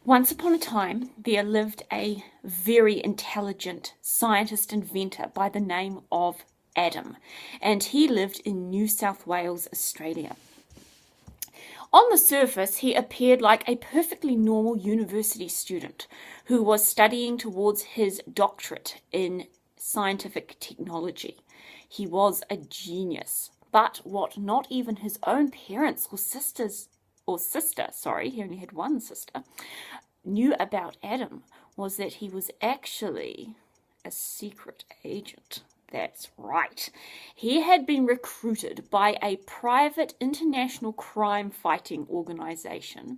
Once upon a time, there lived a very intelligent scientist inventor by the name of Adam, and he lived in New South Wales, Australia. On the surface, he appeared like a perfectly normal university student who was studying towards his doctorate in scientific technology. He was a genius, but what not even his own parents or he only had one sister, knew about Adam was that he was actually a secret agent. That's right. He had been recruited by a private international crime-fighting organization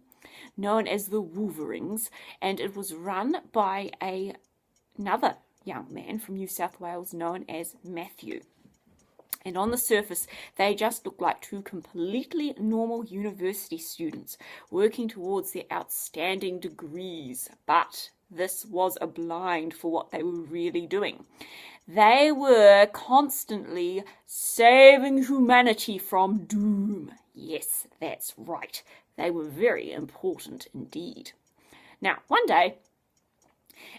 known as the Wolverines, and it was run by another young man from New South Wales known as Matthew. And on the surface, they just looked like two completely normal university students working towards their outstanding degrees. But this was a blind for what they were really doing. They were constantly saving humanity from doom. Yes, that's right. They were very important indeed. Now, one day,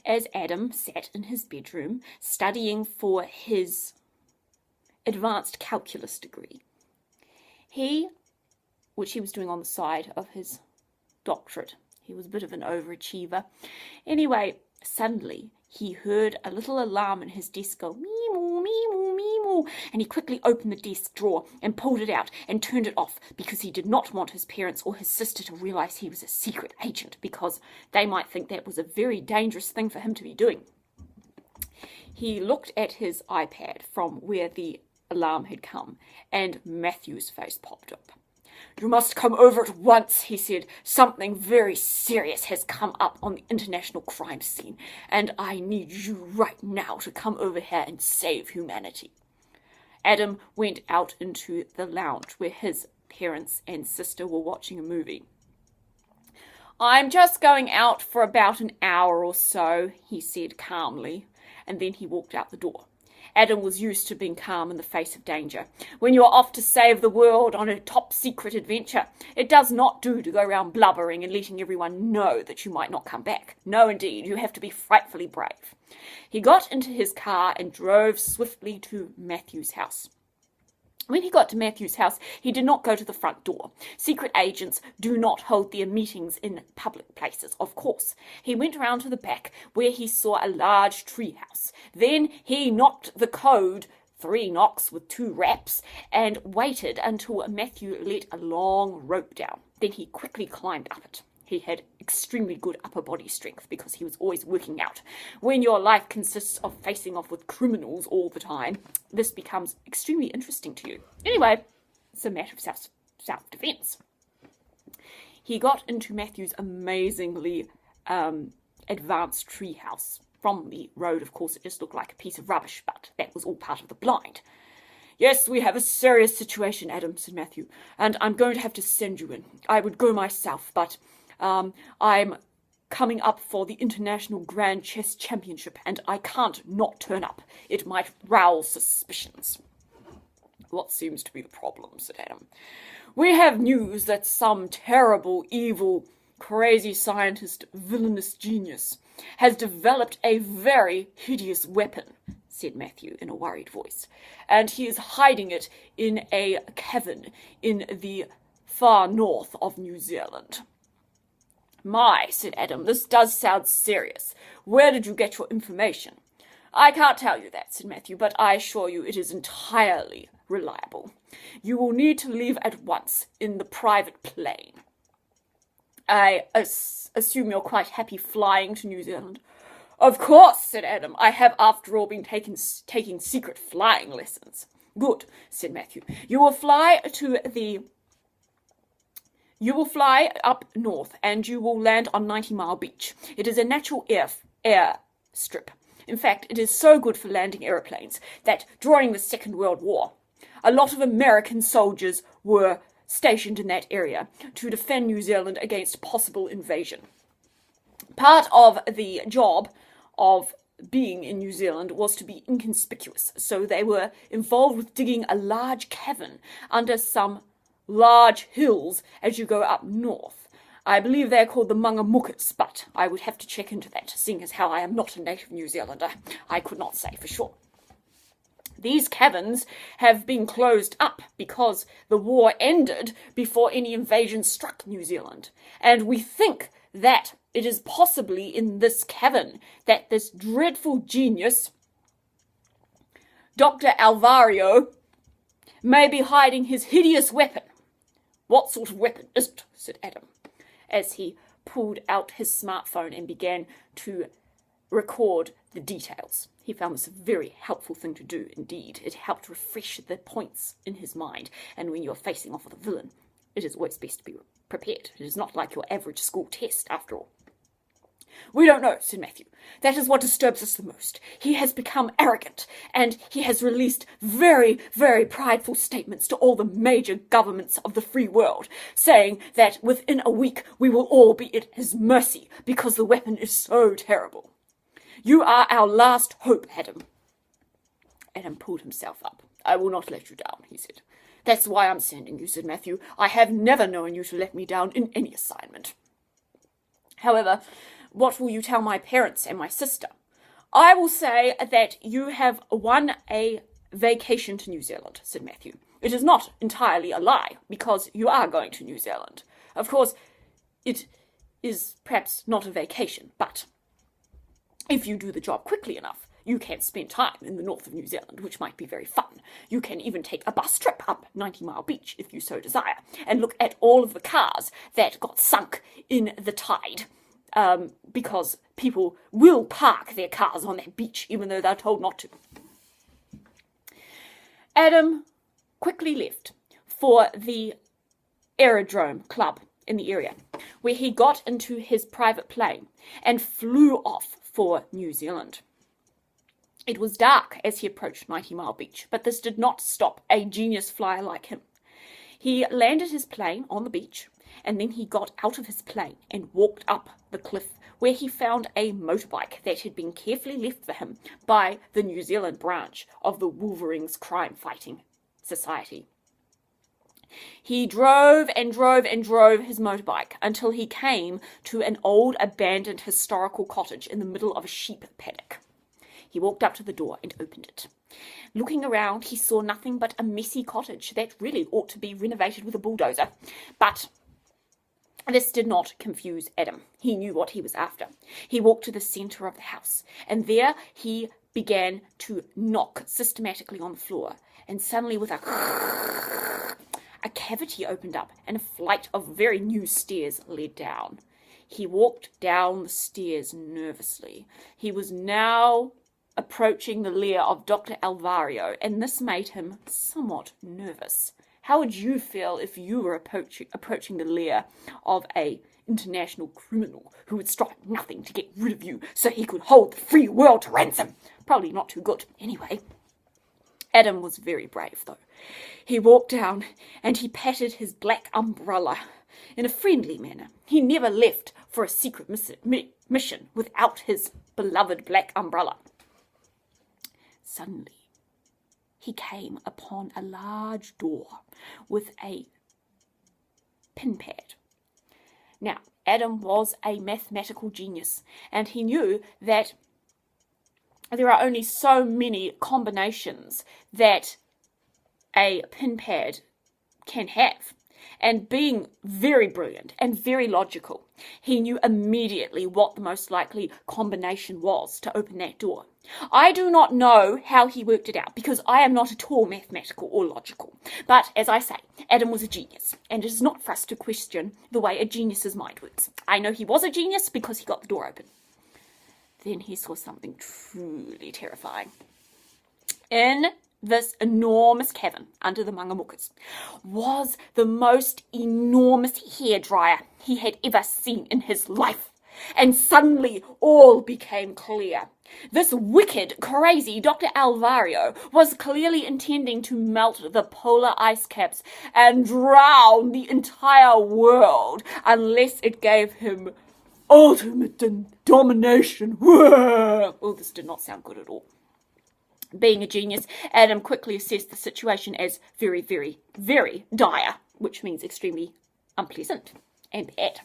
as Adam sat in his bedroom studying for his advanced calculus degree, which he was doing on the side of his doctorate. He was a bit of an overachiever. Anyway, suddenly he heard a little alarm in his desk go mee-moo, mee-moo, mee-moo, and he quickly opened the desk drawer and pulled it out and turned it off because he did not want his parents or his sister to realize he was a secret agent, because they might think that was a very dangerous thing for him to be doing. He looked at his iPad from where the alarm had come, and Matthew's face popped up. "You must come over at once," he said. "Something very serious has come up on the international crime scene, and I need you right now to come over here and save humanity." Adam went out into the lounge where his parents and sister were watching a movie. "I'm just going out for about an hour or so," he said calmly, and then he walked out the door. Adam was used to being calm in the face of danger. When you are off to save the world on a top-secret adventure, it does not do to go around blubbering and letting everyone know that you might not come back. No, indeed, you have to be frightfully brave. He got into his car and drove swiftly to Matthew's house. When he got to Matthew's house, he did not go to the front door. Secret agents do not hold their meetings in public places, of course. He went round to the back, where he saw a large treehouse. Then he knocked the code, 3 knocks with 2 raps, and waited until Matthew let a long rope down. Then he quickly climbed up it. He had extremely good upper body strength because he was always working out. When your life consists of facing off with criminals all the time, this becomes extremely interesting to you. Anyway, it's a matter of self-defense. He got into Matthew's amazingly advanced treehouse. From the road, of course, it just looked like a piece of rubbish, but that was all part of the blind. "Yes, we have a serious situation, Adam," said Matthew, "and I'm going to have to send you in. I would go myself, but I'm coming up for the International Grand Chess Championship, and I can't not turn up. It might rouse suspicions." "What seems to be the problem?" said Adam. "We have news that some terrible, evil, crazy scientist, villainous genius, has developed a very hideous weapon," said Matthew in a worried voice, "and he is hiding it in a cavern in the far north of New Zealand." "My," said Adam, "this does sound serious. Where did you get your information?" "I can't tell you that," said Matthew, "but I assure you it is entirely reliable. You will need to leave at once in the private plane." "I assume you're quite happy flying to New Zealand?" "Of course," said Adam. "I have, after all, been taking secret flying lessons." "Good," said Matthew. You will fly up north, and you will land on 90 Mile Beach. It is a natural air strip. In fact, it is so good for landing aeroplanes that during the Second World War, a lot of American soldiers were stationed in that area to defend New Zealand against possible invasion. Part of the job of being in New Zealand was to be inconspicuous, so they were involved with digging a large cavern under some large hills as you go up north. I believe they're called the Mungamukas, but I would have to check into that, seeing as how I am not a native New Zealander. I could not say for sure. These caverns have been closed up because the war ended before any invasion struck New Zealand. And we think that it is possibly in this cavern that this dreadful genius, Doctor Elvario, may be hiding his hideous weapon. What sort of weapon is it? Said Adam, as he pulled out his smartphone and began to record the details. He found this a very helpful thing to do indeed. It helped refresh the points in his mind, and when you're facing off with a villain, it is always best to be prepared. It is not like your average school test, after all. We don't know, said Matthew. That is what disturbs us the most. He has become arrogant, and he has released very, very prideful statements to all the major governments of the free world, saying that within a week we will all be at his mercy because the weapon is so terrible. You are our last hope, Adam. Adam pulled himself up. I will not let you down, he said. That's why I'm sending you, said Matthew. I have never known you to let me down in any assignment. However, what will you tell my parents and my sister? I will say that you have won a vacation to New Zealand, said Matthew. It is not entirely a lie, because you are going to New Zealand. Of course, it is perhaps not a vacation, but if you do the job quickly enough, you can spend time in the north of New Zealand, which might be very fun. You can even take a bus trip up 90 Mile Beach, if you so desire, and look at all of the cars that got sunk in the tide, because people will park their cars on that beach, even though they're told not to. Adam quickly left for the aerodrome club in the area, where he got into his private plane and flew off for New Zealand. It was dark as he approached 90 Mile Beach, but this did not stop a genius flyer like him. He landed his plane on the beach, and then he got out of his plane and walked up the cliff, where he found a motorbike that had been carefully left for him by the New Zealand branch of the Wolverines Crime Fighting Society. He drove and drove and drove his motorbike until he came to an old abandoned historical cottage in the middle of a sheep paddock. He walked up to the door and opened it. Looking around, he saw nothing but a messy cottage that really ought to be renovated with a bulldozer. But this did not confuse Adam. He knew what he was after. He walked to the centre of the house, and there he began to knock systematically on the floor. And suddenly, with a cavity opened up, and a flight of very new stairs led down. He walked down the stairs nervously. He was now approaching the lair of Dr. Elvario, and this made him somewhat nervous. How would you feel if you were approaching the lair of an international criminal who would strike nothing to get rid of you so he could hold the free world to ransom? Probably not too good. Anyway, Adam was very brave, though. He walked down and he patted his black umbrella in a friendly manner. He never left for a secret mission without his beloved black umbrella. Suddenly, he came upon a large door with a pin pad. Now, Adam was a mathematical genius, and he knew that there are only so many combinations that a pin pad can have. And being very brilliant and very logical, he knew immediately what the most likely combination was to open that door. I do not know how he worked it out, because I am not at all mathematical or logical. But, as I say, Adam was a genius, and it is not for us to question the way a genius's mind works. I know he was a genius because he got the door open. Then he saw something truly terrifying. In this enormous cavern under the Mungamukas was the most enormous hairdryer he had ever seen in his life. And suddenly all became clear. This wicked, crazy Dr. Elvario was clearly intending to melt the polar ice caps and drown the entire world unless it gave him ultimate domination. Oh, this did not sound good at all. Being a genius, Adam quickly assessed the situation as very, very, very dire, which means extremely unpleasant and bad.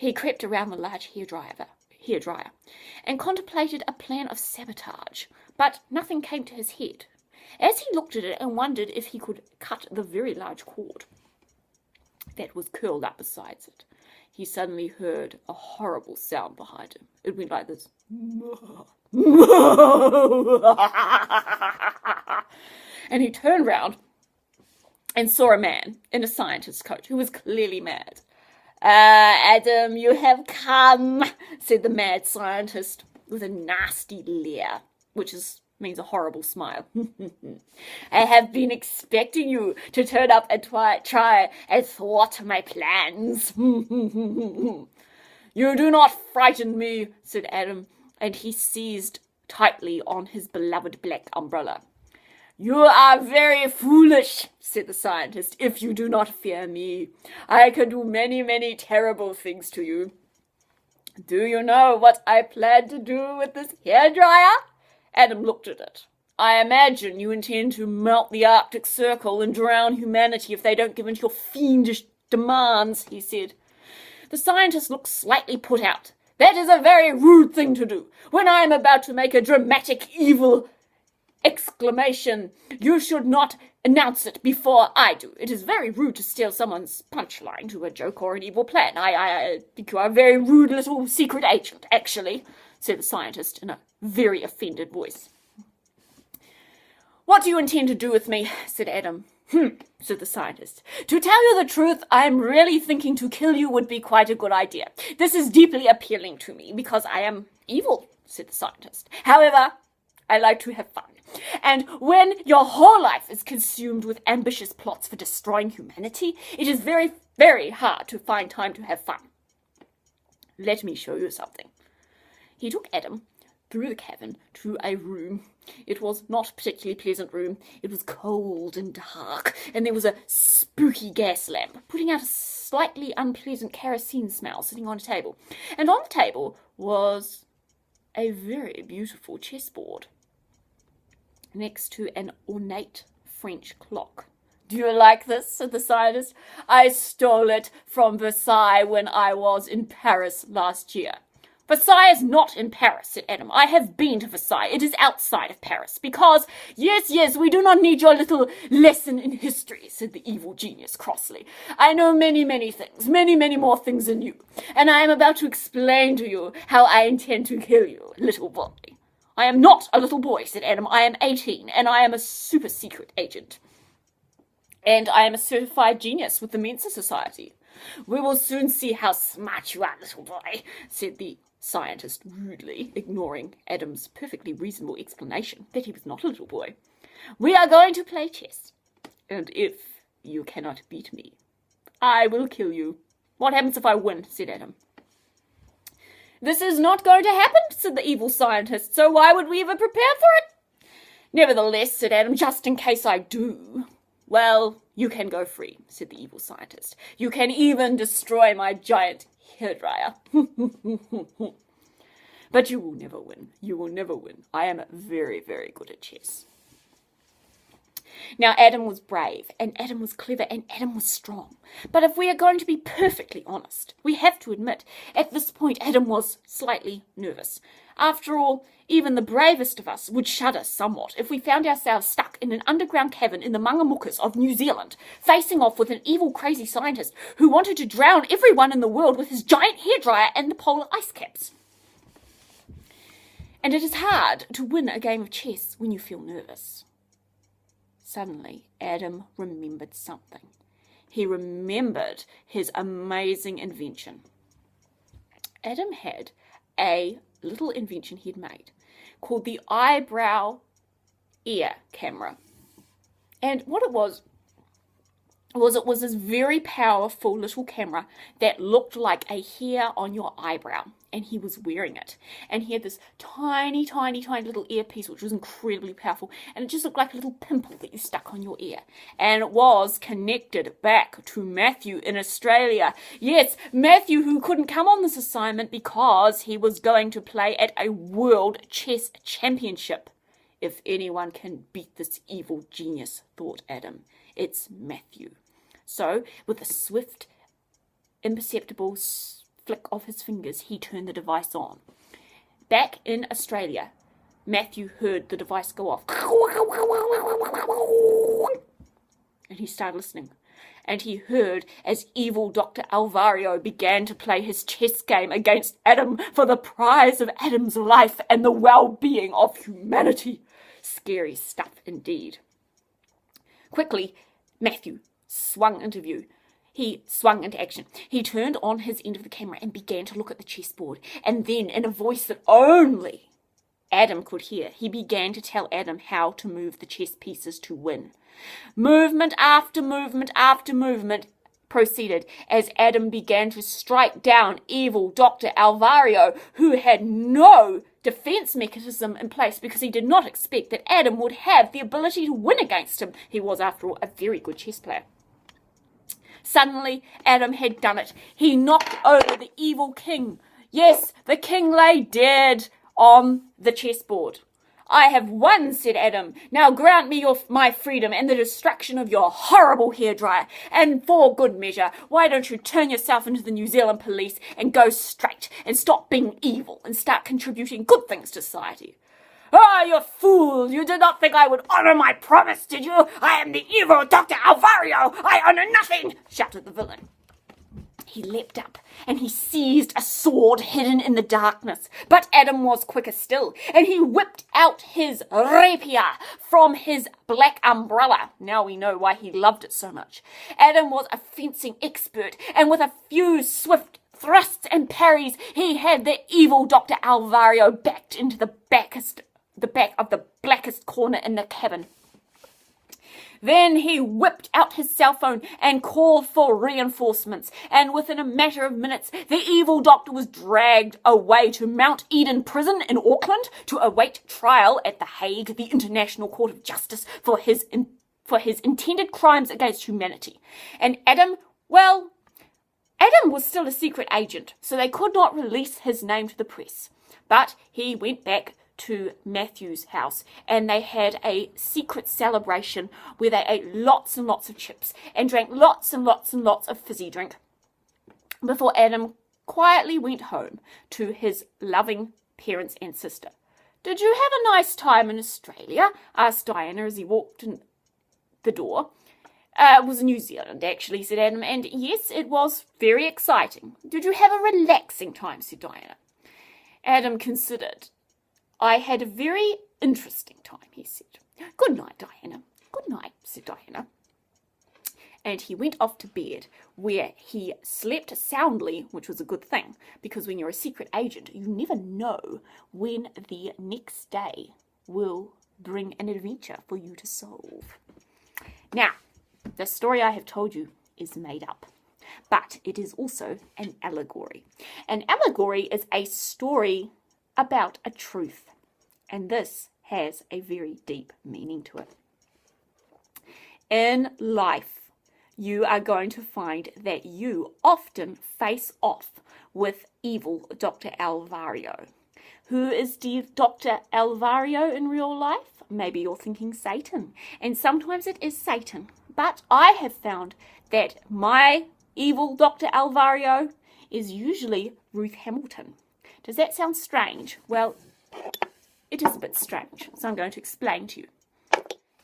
He crept around the large hairdryer and contemplated a plan of sabotage, but nothing came to his head. As he looked at it and wondered if he could cut the very large cord that was curled up beside it, he suddenly heard a horrible sound behind him. It went like this. And he turned round and saw a man in a scientist's coat who was clearly mad. Adam, you have come, said the mad scientist with a nasty leer, which means a horrible smile. I have been expecting you to turn up and try and thwart my plans. You do not frighten me, said Adam, and he seized tightly on his beloved black umbrella. You are very foolish, said the scientist, if you do not fear me. I can do many, many terrible things to you. Do you know what I plan to do with this hairdryer? Adam looked at it. I imagine you intend to melt the Arctic Circle and drown humanity if they don't give in to your fiendish demands, he said. The scientist looked slightly put out. That is a very rude thing to do. When I am about to make a dramatic evil exclamation, you should not announce it before I do. It is very rude to steal someone's punchline to a joke or an evil plan. I think you are a very rude little secret agent, actually, said the scientist in a very offended voice. What do you intend to do with me? Said Adam. Said the scientist. To tell you the truth, I am really thinking to kill you would be quite a good idea. This is deeply appealing to me because I am evil, said the scientist. However, I like to have fun. And when your whole life is consumed with ambitious plots for destroying humanity, it is very, very hard to find time to have fun. Let me show you something. He took Adam through the cavern to a room. It was not a particularly pleasant room. It was cold and dark, and there was a spooky gas lamp putting out a slightly unpleasant kerosene smell sitting on a table. And on the table was a very beautiful chessboard next to an ornate French clock. Do you like this? Said the scientist. I stole it from Versailles when I was in Paris last year. Versailles is not in Paris, said Adam. I have been to Versailles. It is outside of Paris. Because, yes, we do not need your little lesson in history, said the evil genius crossly. I know many, many things, many, many more things than you. And I am about to explain to you how I intend to kill you, little boy. I am not a little boy, said Adam. I am 18, and I am a super secret agent. And I am a certified genius with the Mensa Society. We will soon see how smart you are, little boy, said the scientist rudely, ignoring Adam's perfectly reasonable explanation that he was not a little boy. We are going to play chess, and if you cannot beat me, I will kill you. What happens if I win? Said Adam. This is not going to happen, said the evil scientist, so why would we ever prepare for it? Nevertheless, said Adam, just in case I do. Well, you can go free, said the evil scientist. You can even destroy my giant hairdryer. But you will never win. You will never win. I am very, very good at chess. Now, Adam was brave, and Adam was clever, and Adam was strong. But if we are going to be perfectly honest, we have to admit, at this point, Adam was slightly nervous. After all, even the bravest of us would shudder somewhat if we found ourselves stuck in an underground cavern in the Mangamukas of New Zealand, facing off with an evil, crazy scientist who wanted to drown everyone in the world with his giant hairdryer and the polar ice caps. And it is hard to win a game of chess when you feel nervous. Suddenly, Adam remembered something. He remembered his amazing invention. Adam had a little invention he'd made called the eyebrow ear camera. And what it was this very powerful little camera that looked like a hair on your eyebrow. And he was wearing it. And he had this tiny, tiny, tiny little earpiece, which was incredibly powerful. And it just looked like a little pimple that you stuck on your ear. And it was connected back to Matthew in Australia. Yes, Matthew, who couldn't come on this assignment because he was going to play at a world chess championship. If anyone can beat this evil genius, thought Adam, it's Matthew. So, with a swift, imperceptible flick of his fingers, he turned the device on. Back in Australia, Matthew heard the device go off. And he started listening. And he heard as evil Doctor Elvario began to play his chess game against Adam for the prize of Adam's life and the well-being of humanity. Scary stuff indeed. Quickly, Matthew swung into action. He turned on his end of the camera and began to look at the chessboard. And then, in a voice that only Adam could hear, he began to tell Adam how to move the chess pieces to win. Movement after movement after movement proceeded as Adam began to strike down evil Dr. Elvario, who had no defense mechanism in place because he did not expect that Adam would have the ability to win against him. He was, after all, a very good chess player. Suddenly, Adam had done it. He knocked over the evil king. Yes, the king lay dead on the chessboard. I have won, said Adam. Now grant me my freedom and the destruction of your horrible hairdryer. And for good measure, why don't you turn yourself into the New Zealand police and go straight and stop being evil and start contributing good things to society? Ah, you fool! You did not think I would honour my promise, did you? I am the evil Dr. Elvario! I honour nothing! Shouted the villain. He leapt up and he seized a sword hidden in the darkness. But Adam was quicker still, and he whipped out his rapier from his black umbrella. Now we know why he loved it so much. Adam was a fencing expert, and with a few swift thrusts and parries, he had the evil Dr. Elvario backed into the back of the blackest corner in the cabin. Then he whipped out his cell phone and called for reinforcements, and within a matter of minutes, the evil doctor was dragged away to Mount Eden Prison in Auckland to await trial at The Hague, the International Court of Justice, for his intended crimes against humanity. And Adam was still a secret agent, so they could not release his name to the press. But he went back to Matthew's house, and they had a secret celebration where they ate lots and lots of chips and drank lots and lots and lots of fizzy drink before Adam quietly went home to his loving parents and sister. "Did you have a nice time in Australia?" asked Diana as he walked in the door. It was New Zealand, actually," said Adam, "and yes, it was very exciting." "Did you have a relaxing time?" said Diana. Adam considered. "I had a very interesting time," he said. "Good night, Diana." "Good night," said Diana. And he went off to bed, where he slept soundly, which was a good thing, because when you're a secret agent, you never know when the next day will bring an adventure for you to solve. Now, the story I have told you is made up, but it is also an allegory. An allegory is a story about a truth, and this has a very deep meaning to it. In life, you are going to find that you often face off with evil Dr. Elvario. Who is Dr. Elvario in real life? Maybe you're thinking Satan, and sometimes it is Satan, but I have found that my evil Dr. Elvario is usually Ruth Hamilton. Does that sound strange? Well, it is a bit strange, so I'm going to explain to you.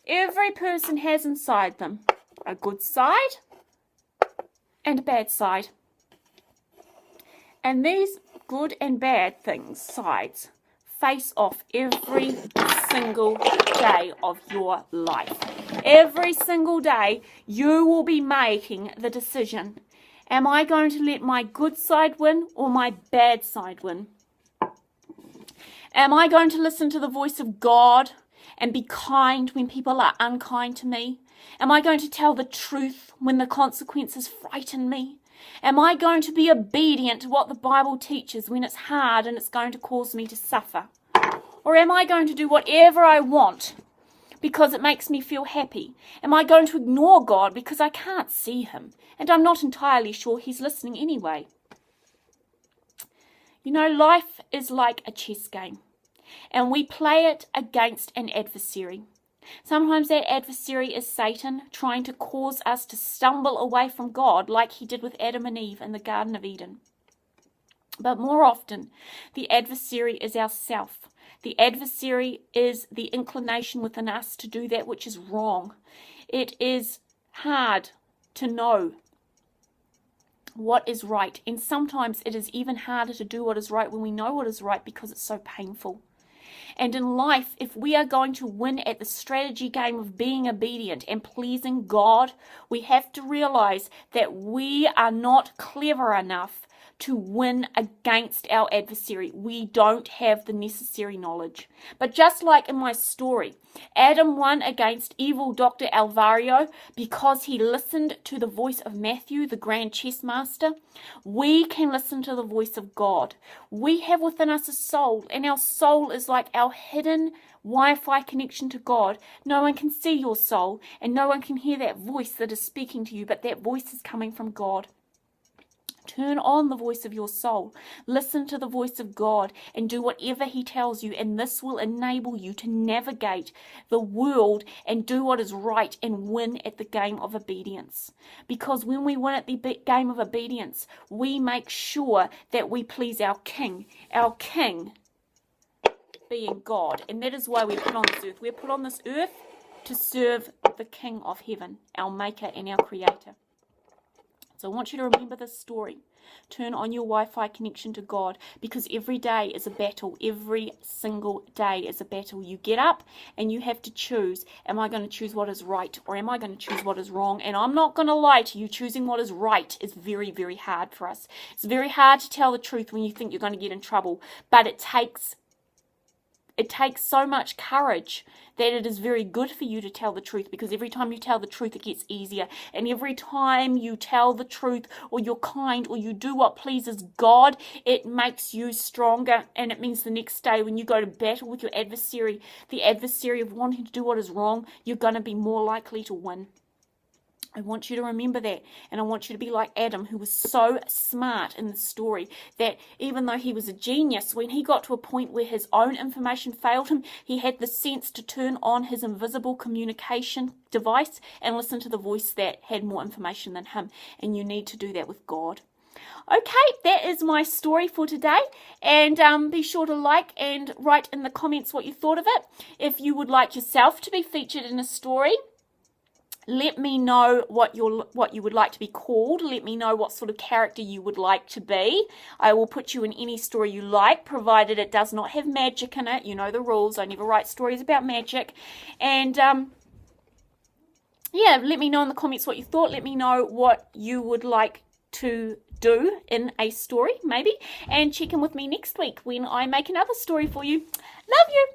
Every person has inside them a good side and a bad side. And these good and bad things, sides, face off every single day of your life. Every single day, you will be making the decision. Am I going to let my good side win or my bad side win? Am I going to listen to the voice of God and be kind when people are unkind to me? Am I going to tell the truth when the consequences frighten me? Am I going to be obedient to what the Bible teaches when it's hard and it's going to cause me to suffer? Or am I going to do whatever I want because it makes me feel happy? Am I going to ignore God because I can't see him and I'm not entirely sure he's listening anyway? You know, life is like a chess game, and we play it against an adversary. Sometimes that adversary is Satan, trying to cause us to stumble away from God like he did with Adam and Eve in the Garden of Eden. But more often, the adversary is ourself. The adversary is the inclination within us to do that which is wrong. It is hard to know what is right. And sometimes it is even harder to do what is right when we know what is right because it's so painful. And in life, if we are going to win at the strategy game of being obedient and pleasing God, we have to realize that we are not clever enough to win against our adversary. We don't have the necessary knowledge. But just like in my story, Adam won against evil Doctor Elvario because he listened to the voice of Matthew, the grand chess master. We can listen to the voice of God. We have within us a soul, and our soul is like our hidden Wi-Fi connection to God. No one can see your soul, and no one can hear that voice that is speaking to you, but that voice is coming from God. Turn on the voice of your soul. Listen to the voice of God and do whatever He tells you, and this will enable you to navigate the world and do what is right and win at the game of obedience. Because when we win at the game of obedience, we make sure that we please our King being God. And that is why we're put on this earth. We're put on this earth to serve the King of heaven, our Maker and our Creator. So I want you to remember this story. Turn on your Wi-Fi connection to God, because every day is a battle. Every single day is a battle. You get up and you have to choose, am I going to choose what is right or am I going to choose what is wrong? And I'm not going to lie to you, choosing what is right is very, very hard for us. It's very hard to tell the truth when you think you're going to get in trouble, but it takes so much courage that it is very good for you to tell the truth, because every time you tell the truth, it gets easier. And every time you tell the truth, or you're kind, or you do what pleases God, it makes you stronger. And it means the next day when you go to battle with your adversary, the adversary of wanting to do what is wrong, you're going to be more likely to win. I want you to remember that, and I want you to be like Adam, who was so smart in the story that even though he was a genius, when he got to a point where his own information failed him, he had the sense to turn on his invisible communication device and listen to the voice that had more information than him. And you need to do that with God. Okay, that is my story for today, and be sure to like and write in the comments what you thought of it. If you would like yourself to be featured in a story, let me know what you would like to be called. Let me know what sort of character you would like to be. I will put you in any story you like, provided it does not have magic in it. You know the rules. I never write stories about magic. And yeah, let me know in the comments what you thought. Let me know what you would like to do in a story, maybe. And check in with me next week when I make another story for you. Love you.